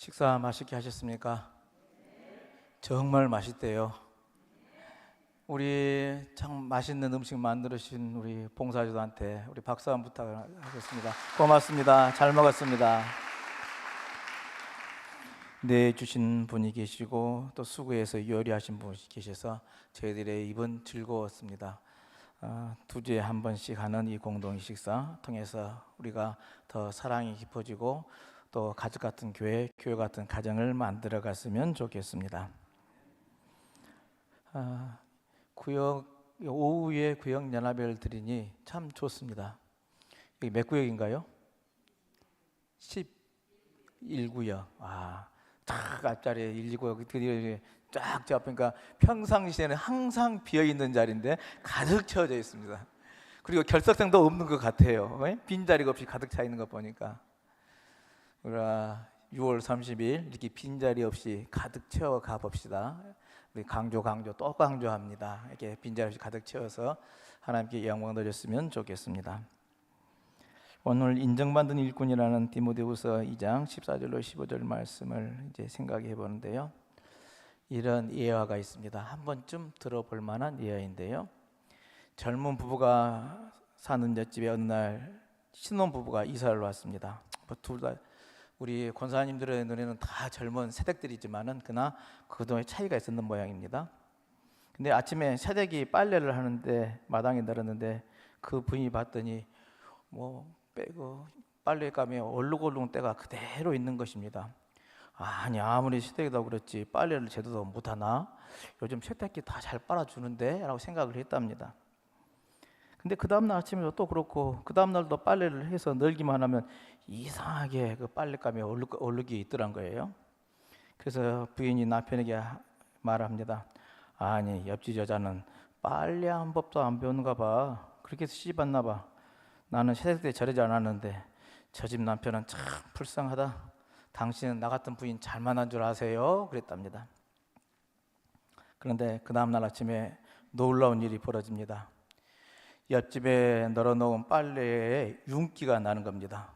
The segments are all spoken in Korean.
식사 맛있게 하셨습니까? 정말 맛있대요. 우리 참 맛있는 음식 만들어주신 우리 봉사자들한테 우리 박수 한번 부탁하겠습니다. 고맙습니다. 잘 먹었습니다. 내주신 분이 계시고 또 수고해서 요리하신 분이 계셔서 저희들의 입은 즐거웠습니다. 두 주에 한 번씩 하는 이 공동 식사 통해서 우리가 더 사랑이 깊어지고 또 가족 같은 교회 같은 가정을 만들어 갔으면 좋겠습니다. 오후에 구역 연합회를 드리니 참 좋습니다. 여기 몇 구역인가요? 11구역. 딱 앞자리에 1, 2구역 드디어 쫙 잡으니까 평상시에는 항상 비어있는 자리인데 가득 채워져 있습니다. 그리고 결석생도 없는 것 같아요. 빈자리가 없이 가득 차 있는 거 보니까 우리가 6월 30일 이렇게 빈자리 없이 가득 채워 가봅시다. 강조 또 강조합니다. 이렇게 빈자리 없이 가득 채워서 하나님께 영광 돌렸으면 좋겠습니다. 오늘 인정받은 일꾼이라는 디모데후서 2장 14절로 15절 말씀을 이제 생각해 보는데요. 이런 예화가 있습니다. 한 번쯤 들어볼 만한 예화인데요. 젊은 부부가 사는 옆집에 어느 날 신혼 부부가 이사를 왔습니다. 둘 다 우리 권사님들의 눈에는 다 젊은 새댁들이지만은 그러나 그동안에 차이가 있었는 모양입니다. 근데 아침에 새댁이 빨래를 하는데 마당에 내렸는데 그 부인이 봤더니 빨래감에 얼룩얼룩 때가 그대로 있는 것입니다. 아니 아무리 새댁이라고 그렇지 빨래를 제대로 못하나? 요즘 세탁기 다 잘 빨아주는데? 라고 생각을 했답니다. 근데 그 다음날 아침에도 또 그렇고 그 다음날도 빨래를 해서 널기만 하면 이상하게 그 빨래감에 얼룩이 있더란 거예요. 그래서 부인이 남편에게 말합니다. 아니 옆집 여자는 빨래한 법도 안 배우는가 봐. 그렇게 해서 시집 왔나 봐. 나는 새댁 때 저러지 않았는데 저 집 남편은 참 불쌍하다. 당신은 나 같은 부인 잘 만난 줄 아세요? 그랬답니다. 그런데 그 다음날 아침에 놀라운 일이 벌어집니다. 옆집에 널어놓은 빨래에 윤기가 나는 겁니다.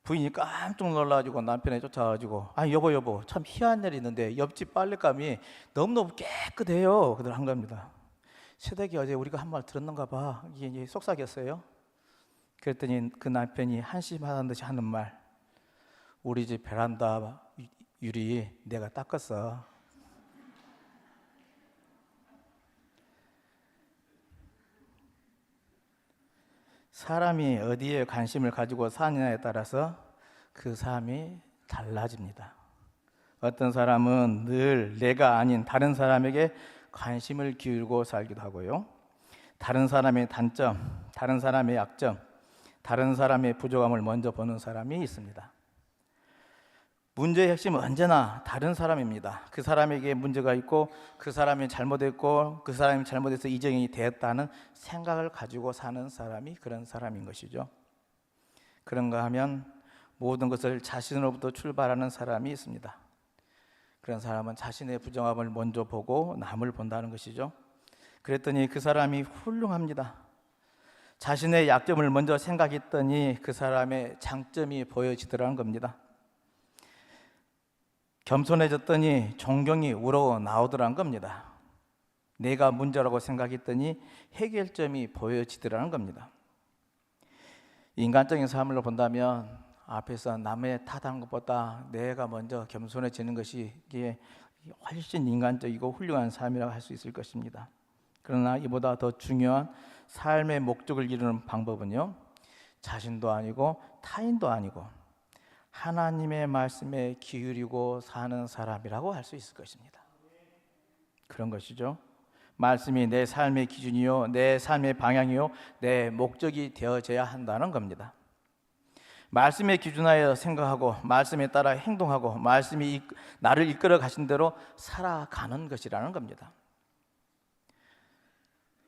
부인이 깜짝 놀라가지고 남편에 쫓아가지고 여보 참 희한한 일이 있는데 옆집 빨래감이 너무너무 깨끗해요. 그들 한 겁니다. 새댁이 어제 우리가 한 말 들었는가 봐. 이게 이제 속삭였어요. 그랬더니 그 남편이 한심하다는 듯이 하는 말, 우리 집 베란다 유리 내가 닦았어. 사람이 어디에 관심을 가지고 사느냐에 따라서 그 삶이 달라집니다. 어떤 사람은 늘 내가 아닌 다른 사람에게 관심을 기울고 살기도 하고요. 다른 사람의 단점, 다른 사람의 약점, 다른 사람의 부족함을 먼저 보는 사람이 있습니다. 문제의 핵심은 언제나 다른 사람입니다. 그 사람에게 문제가 있고 그 사람이 잘못했고 그 사람이 잘못해서 이정이 되었다는 생각을 가지고 사는 사람이 그런 사람인 것이죠. 그런가 하면 모든 것을 자신으로부터 출발하는 사람이 있습니다. 그런 사람은 자신의 부정함을 먼저 보고 남을 본다는 것이죠. 그랬더니 그 사람이 훌륭합니다. 자신의 약점을 먼저 생각했더니 그 사람의 장점이 보여지더라는 겁니다. 겸손해졌더니 존경이 우러러 나오더란 겁니다. 내가 문제라고 생각했더니 해결점이 보여지더라는 겁니다. 인간적인 삶을 본다면 앞에서 남의 탓하는 것보다 내가 먼저 겸손해지는 것이 이게 훨씬 인간적이고 훌륭한 삶이라고 할 수 있을 것입니다. 그러나 이보다 더 중요한 삶의 목적을 이루는 방법은요, 자신도 아니고 타인도 아니고 하나님의 말씀에 기울이고 사는 사람이라고 할 수 있을 것입니다. 그런 것이죠. 말씀이 내 삶의 기준이요, 내 삶의 방향이요, 내 목적이 되어져야 한다는 겁니다. 말씀에 기준하여 생각하고 말씀에 따라 행동하고 말씀이 나를 이끌어 가신 대로 살아가는 것이라는 겁니다.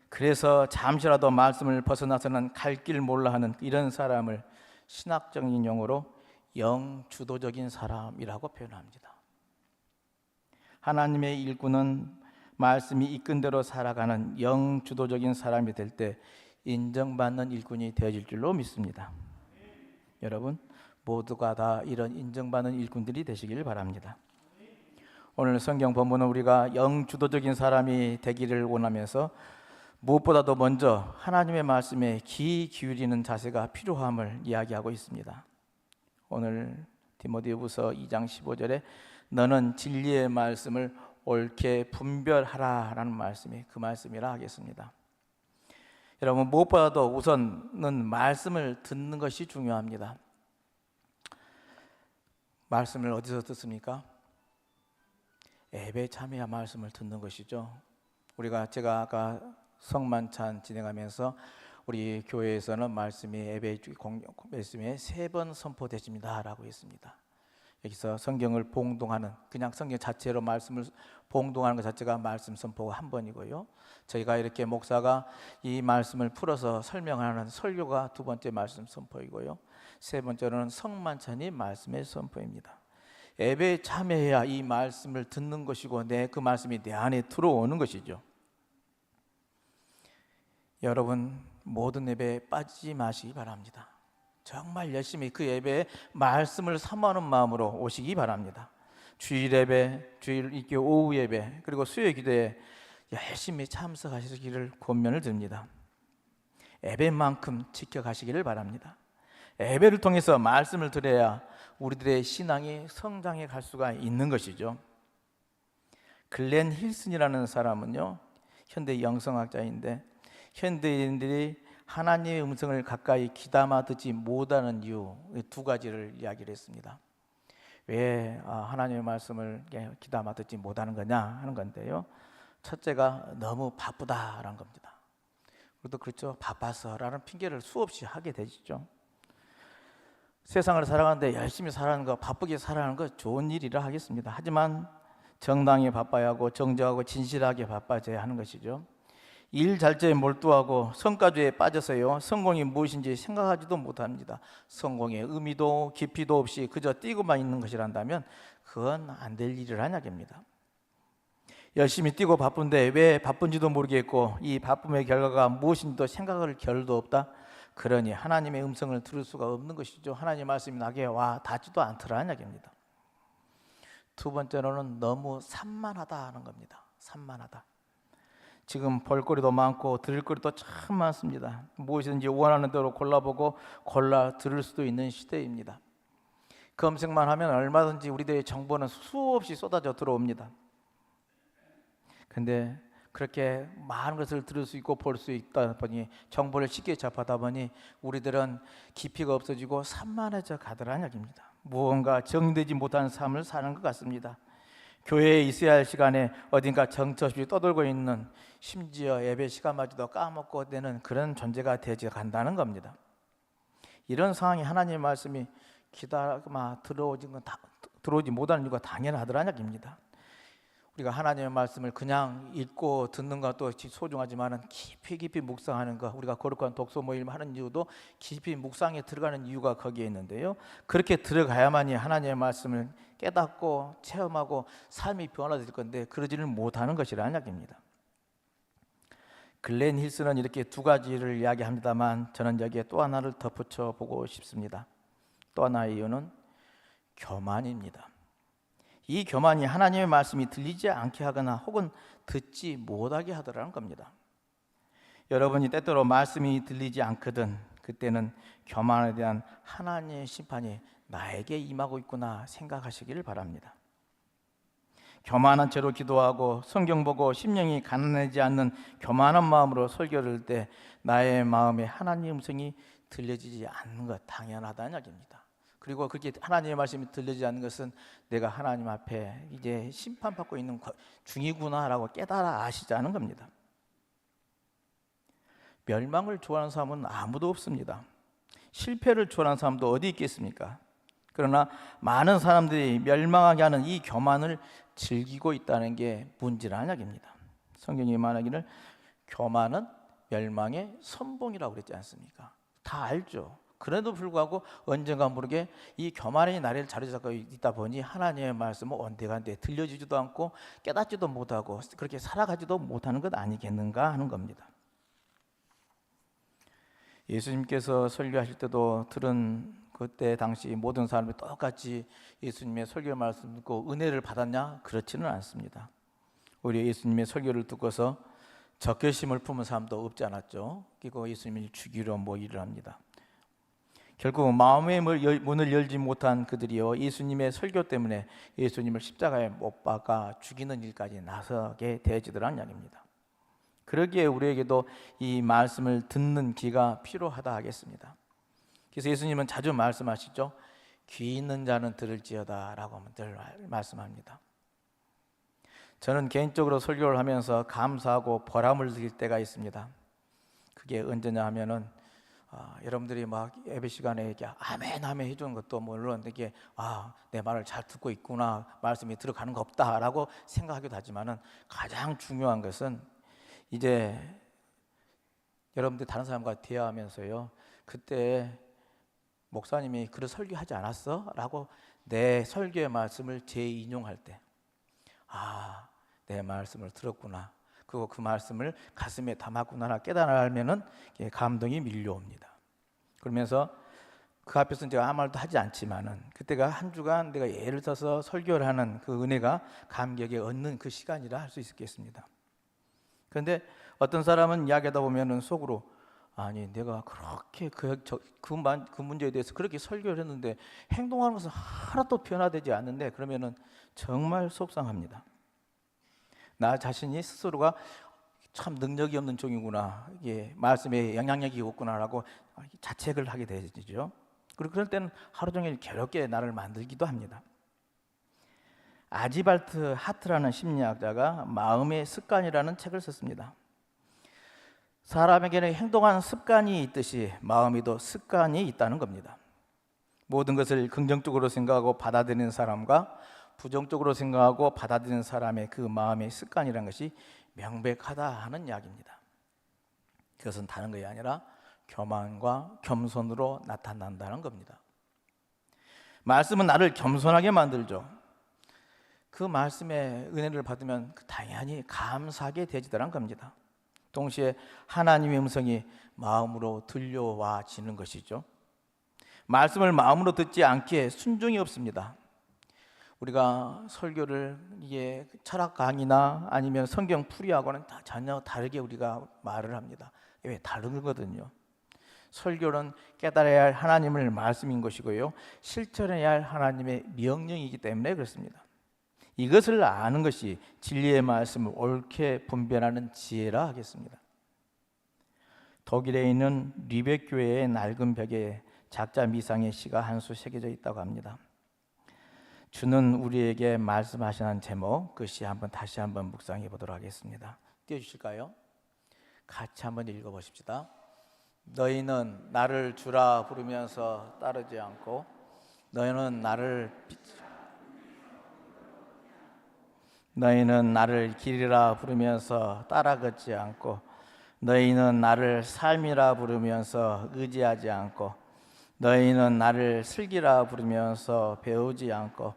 그래서 잠시라도 말씀을 벗어나서는 갈 길 몰라 하는 이런 사람을 신학적인 용어로 영주도적인 사람이라고 표현합니다. 하나님의 일꾼은 말씀이 이끈 대로 살아가는 영주도적인 사람이 될 때 인정받는 일꾼이 되어질 줄로 믿습니다. 여러분, 모두가 다 이런 인정받는 일꾼들이 되시길 바랍니다. 오늘 성경 본문은 우리가 영주도적인 사람이 되기를 원하면서 무엇보다도 먼저 하나님의 말씀에 귀 기울이는 자세가 필요함을 이야기하고 있습니다. 오늘 디모데후서 2장 15절에 너는 진리의 말씀을 옳게 분별하라라는 말씀이 그 말씀이라 하겠습니다. 여러분, 무엇보다도 우선은 말씀을 듣는 것이 중요합니다. 말씀을 어디서 듣습니까? 예배 참여야 말씀을 듣는 것이죠. 제가 아까 성만찬 진행하면서 우리 교회에서는 말씀이 예배 말씀에 3번 선포되십니다라고 했습니다. 여기서 성경을 봉독하는, 그냥 성경 자체로 말씀을 봉독하는 것 자체가 말씀 선포가 1번이고요. 저희가 이렇게 목사가 이 말씀을 풀어서 설명하는 설교가 2번째 말씀 선포이고요. 3번째로는 성만찬이 말씀의 선포입니다. 예배에 참여해야 이 말씀을 듣는 것이고 그 말씀이 내 안에 들어오는 것이죠. 여러분, 모든 예배에 빠지지 마시기 바랍니다. 정말 열심히 그 예배에 말씀을 사모하는 마음으로 오시기 바랍니다. 주일 예배, 주일 있게 오후 예배, 그리고 수요 기도에 열심히 참석하시기를 권면을 드립니다. 예배만큼 지켜가시기를 바랍니다. 예배를 통해서 말씀을 들어야 우리들의 신앙이 성장해 갈 수가 있는 것이죠. 글렌 힐슨이라는 사람은요, 현대 영성학자인데 현대인들이 하나님의 음성을 가까이 귀담아 듣지 못하는 이유 2가지를 이야기를 했습니다. 왜 하나님의 말씀을 귀담아 듣지 못하는 거냐 하는 건데요, 첫째가 너무 바쁘다라는 겁니다. 그것도 그렇죠. 바빠서라는 핑계를 수없이 하게 되죠. 세상을 살아가는데 열심히 살아가는 거, 바쁘게 살아가는 거 좋은 일이라 하겠습니다. 하지만 정당히 바빠야 하고 정정하고 진실하게 바빠져야 하는 것이죠. 일 잘자에 몰두하고 성과주의에 빠져서요, 성공이 무엇인지 생각하지도 못합니다. 성공의 의미도 깊이도 없이 그저 뛰고만 있는 것이란다면 그건 안 될 일이라는 얘기입니다. 열심히 뛰고 바쁜데 왜 바쁜지도 모르겠고 이 바쁨의 결과가 무엇인지도 생각할 겨를도 없다. 그러니 하나님의 음성을 들을 수가 없는 것이죠. 하나님의 말씀이 나게 와 닿지도 않더라는 얘기입니다. 2번째로는 너무 산만하다는 겁니다. 산만하다. 지금 볼거리도 많고 들을 거리도 참 많습니다. 무엇이든지 원하는 대로 골라보고 골라 들을 수도 있는 시대입니다. 검색만 하면 얼마든지 우리들의 정보는 수없이 쏟아져 들어옵니다. 근데 그렇게 많은 것을 들을 수 있고 볼 수 있다 보니, 정보를 쉽게 접하다 보니 우리들은 깊이가 없어지고 산만해져 가더라는 얘기입니다. 무언가 정되지 못한 삶을 사는 것 같습니다. 교회에 있어야 할 시간에 어딘가 정처 없이 떠돌고 있는, 심지어 예배 시간마저도 까먹고 되는 그런 존재가 되어 간다는 겁니다. 이런 상황이 하나님의 말씀이 들어오지 못하는 이유가 당연하더라는 얘기입니다. 우리가 하나님의 말씀을 그냥 읽고 듣는 것도 소중하지만 깊이 묵상하는 것, 우리가 거룩한 독서 모임을 하는 이유도 깊이 묵상에 들어가는 이유가 거기에 있는데요, 그렇게 들어가야만이 하나님의 말씀을 깨닫고 체험하고 삶이 변화될 건데 그러지를 못하는 것이라는 이야기입니다. 글렌 힐슨은 이렇게 2가지를 이야기합니다만 저는 여기에 또 하나를 덧붙여 보고 싶습니다. 또 하나의 이유는 교만입니다. 이 교만이 하나님의 말씀이 들리지 않게 하거나 혹은 듣지 못하게 하더라는 겁니다. 여러분이 때때로 말씀이 들리지 않거든 그때는 교만에 대한 하나님의 심판이 나에게 임하고 있구나 생각하시기를 바랍니다. 교만한 채로 기도하고 성경 보고 심령이 가난하지 않는 교만한 마음으로 설교를 할 때 나의 마음에 하나님의 음성이 들려지지 않는 것 당연하다는 이야기입니다. 그리고 그렇게 하나님의 말씀이 들리지 않는 것은 내가 하나님 앞에 이제 심판받고 있는 중이구나라고 깨달아 아시자는 겁니다. 멸망을 좋아하는 사람은 아무도 없습니다. 실패를 좋아하는 사람도 어디 있겠습니까? 그러나 많은 사람들이 멸망하게 하는 이 교만을 즐기고 있다는 게 문제라는 이야기입니다. 성경이 말하기를 교만은 멸망의 선봉이라고 그랬지 않습니까? 다 알죠. 그래도 불구하고 언젠가 모르게 이 교만이 나를 자리잡고 있다 보니 하나님의 말씀은 온데간데 들려지지도 않고 깨닫지도 못하고 그렇게 살아가지도 못하는 것 아니겠는가 하는 겁니다. 예수님께서 설교하실 때도 들은 그때 당시 모든 사람이 똑같이 예수님의 설교 말씀 듣고 은혜를 받았냐? 그렇지는 않습니다. 우리 예수님의 설교를 듣고서 적개심을 품은 사람도 없지 않았죠. 그리고 예수님을 죽이려 모의를 합니다. 결국 마음의 문을 열지 못한 그들이요, 예수님의 설교 때문에 예수님을 십자가에 못 박아 죽이는 일까지 나서게 되어지더란 이야기입니다. 그러기에 우리에게도 이 말씀을 듣는 귀가 필요하다 하겠습니다. 그래서 예수님은 자주 말씀하시죠. 귀 있는 자는 들을지어다 라고 늘 말씀합니다. 저는 개인적으로 설교를 하면서 감사하고 보람을 느낄 때가 있습니다. 그게 언제냐 하면은 여러분들이 막 예배 시간에 이렇게 아멘 아멘 해주는 것도 물론 이게 내 말을 잘 듣고 있구나, 말씀이 들어가는 거 없다라고 생각하기도 하지만은 가장 중요한 것은 이제 여러분들 다른 사람과 대화하면서요, 그때 목사님이 그런 설교하지 않았어? 라고 내 설교의 말씀을 재인용할 때 내 말씀을 들었구나, 그리고 그 말씀을 가슴에 담았구나 깨달으면은 감동이 밀려옵니다. 그러면서 그 앞에서 제가 아무 말도 하지 않지만은 그때가 한 주간 내가 예를 들어서 설교를 하는 그 은혜가 감격에 얻는 그 시간이라 할 수 있겠습니다. 그런데 어떤 사람은 이야기하다 보면은 속으로 아니 내가 그렇게 그 문제에 대해서 그렇게 설교를 했는데 행동하는 것은 하나도 변화되지 않는데, 그러면은 정말 속상합니다. 나 자신이 스스로가 참 능력이 없는 종이구나, 이게 말씀에 영향력이 없구나라고 자책을 하게 되죠. 그리고 그럴 때는 하루 종일 괴롭게 나를 만들기도 합니다. 아지발트 하트라는 심리학자가 마음의 습관이라는 책을 썼습니다. 사람에게는 행동하는 습관이 있듯이 마음에도 습관이 있다는 겁니다. 모든 것을 긍정적으로 생각하고 받아들이는 사람과 부정적으로 생각하고 받아들이는 사람의 그 마음의 습관이라는 것이 명백하다 하는 이야기입니다. 그것은 다른 것이 아니라 교만과 겸손으로 나타난다는 겁니다. 말씀은 나를 겸손하게 만들죠. 그 말씀의 은혜를 받으면 당연히 감사하게 되지더란 겁니다. 동시에 하나님의 음성이 마음으로 들려와지는 것이죠. 말씀을 마음으로 듣지 않기에 순종이 없습니다. 우리가 설교를 철학 강의나 아니면 성경 풀이하고는 전혀 다르게 우리가 말을 합니다. 왜? 다른 거거든요. 설교는 깨달아야 할 하나님의 말씀인 것이고요, 실천해야 할 하나님의 명령이기 때문에 그렇습니다. 이것을 아는 것이 진리의 말씀을 옳게 분별하는 지혜라 하겠습니다. 독일에 있는 리벡 교회의 낡은 벽에 작자 미상의 시가 한 수 새겨져 있다고 합니다. 주는 우리에게 말씀하시는 제목, 그 시 다시 한번 묵상해 보도록 하겠습니다. 띄워주실까요? 같이 한번 읽어보십시다. 너희는 나를 주라 부르면서 따르지 않고 너희는 나를 길이라 부르면서 따라 걷지 않고 너희는 나를 삶이라 부르면서 의지하지 않고 너희는 나를 슬기라 부르면서 배우지 않고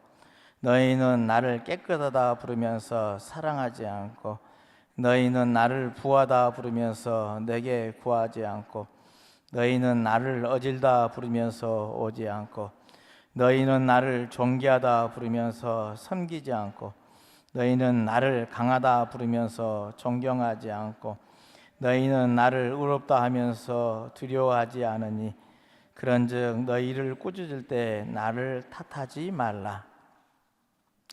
너희는 나를 깨끗하다 부르면서 사랑하지 않고 너희는 나를 부하다 부르면서 내게 구하지 않고 너희는 나를 어질다 부르면서 오지 않고 너희는 나를 존귀하다 부르면서 섬기지 않고 너희는 나를 강하다 부르면서 존경하지 않고 너희는 나를 의롭다 하면서 두려워하지 않으니 그런즉 너희를 꾸짖을 때 나를 탓하지 말라.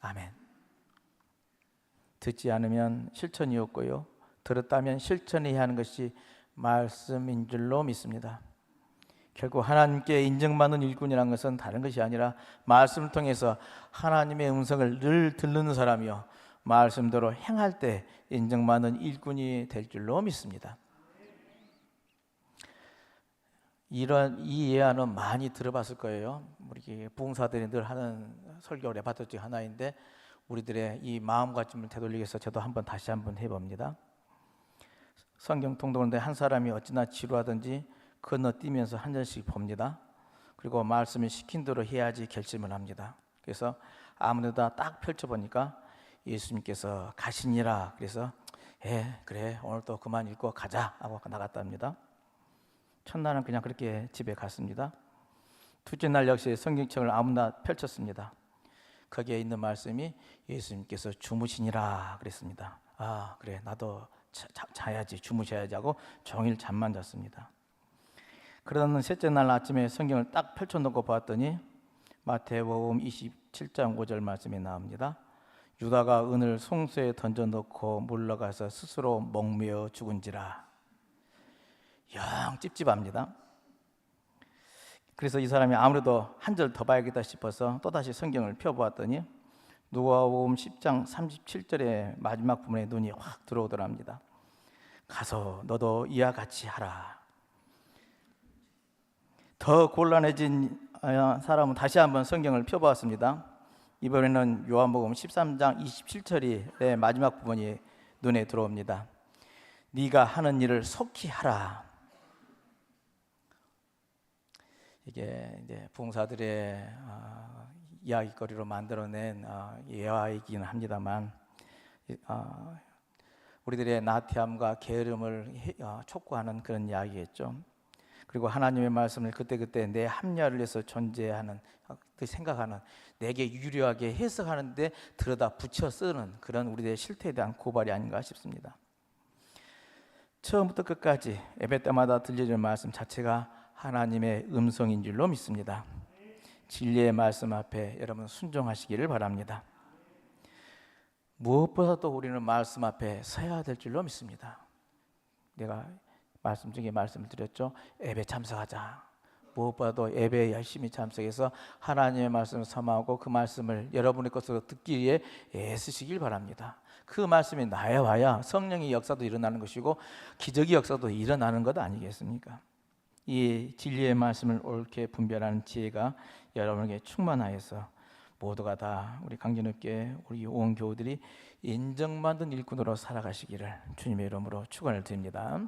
아멘. 듣지 않으면 실천이 없고요, 들었다면 실천해야 하는 것이 말씀인 줄로 믿습니다. 결국 하나님께 인정받는 일꾼이라는 것은 다른 것이 아니라 말씀을 통해서 하나님의 음성을 늘 듣는 사람이요, 말씀대로 행할 때 인정받는 일꾼이 될 줄로 믿습니다. 이 예화는 많이 들어봤을 거예요. 우리 부흥사들이 늘 하는 설교 레파토리 중 하나인데 우리들의 이 마음가짐을 되돌리기 위해서 저도 다시 한번 해봅니다. 성경 통독하는데 한 사람이 어찌나 지루하든지 건너뛰면서 한 절씩 봅니다. 그리고 말씀을 시킨 대로 해야지 결심을 합니다. 그래서 아무데나 딱 펼쳐보니까 예수님께서 가시니라. 그래서 그래 오늘 또 그만 읽고 가자 하고 나갔답니다. 첫날은 그냥 그렇게 집에 갔습니다. 둘째 날 역시 성경책을 아무나 펼쳤습니다. 거기에 있는 말씀이 예수님께서 주무시니라 그랬습니다. 아, 그래, 나도 자야지, 주무셔야지 하고 종일 잠만 잤습니다. 그러던 셋째 날 아침에 성경을 딱 펼쳐놓고 봤더니 마태복음 27장 5절 말씀이 나옵니다. 유다가 은을 송수에 던져놓고 물러가서 스스로 목매어 죽은지라. 영 찝찝합니다. 그래서 이 사람이 아무래도 한 절 더 봐야겠다 싶어서 또다시 성경을 펴보았더니 누가복음 10장 37절의 마지막 부분에 눈이 확 들어오더랍니다. 가서 너도 이와 같이 하라. 더 곤란해진 사람은 다시 한번 성경을 펴보았습니다. 이번에는 요한복음 13장 27절의 마지막 부분이 눈에 들어옵니다. 네가 하는 일을 속히 하라. 이게 이제 부흥사들의 이야기거리로 만들어낸 예화이긴 합니다만 우리들의 나태함과 게으름을 촉구하는 그런 이야기겠죠. 그리고 하나님의 말씀을 그때그때 내 합리화를 해서 존재하는 생각하는 내게 유리하게 해석하는데 들여다 붙여 쓰는 그런 우리들의 실태에 대한 고발이 아닌가 싶습니다. 처음부터 끝까지 예배 때마다 들려주는 말씀 자체가 하나님의 음성인 줄로 믿습니다. 진리의 말씀 앞에 여러분 순종하시기를 바랍니다. 무엇보다도 우리는 말씀 앞에 서야 될 줄로 믿습니다. 내가 말씀 중에 말씀을 드렸죠. 예배 참석하자. 무엇보다도 예배에 열심히 참석해서 하나님의 말씀을 삼아하고 그 말씀을 여러분의 것으로 듣기 위해 애쓰시길 바랍니다. 그 말씀이 나와야 성령의 역사도 일어나는 것이고 기적의 역사도 일어나는 것 아니겠습니까? 이 진리의 말씀을 옳게 분별하는 지혜가 여러분에게 충만하여서 모두가 다 우리 강진읍교회 우리 온 교우들이 인정받은 일꾼으로 살아가시기를 주님의 이름으로 축원을 드립니다.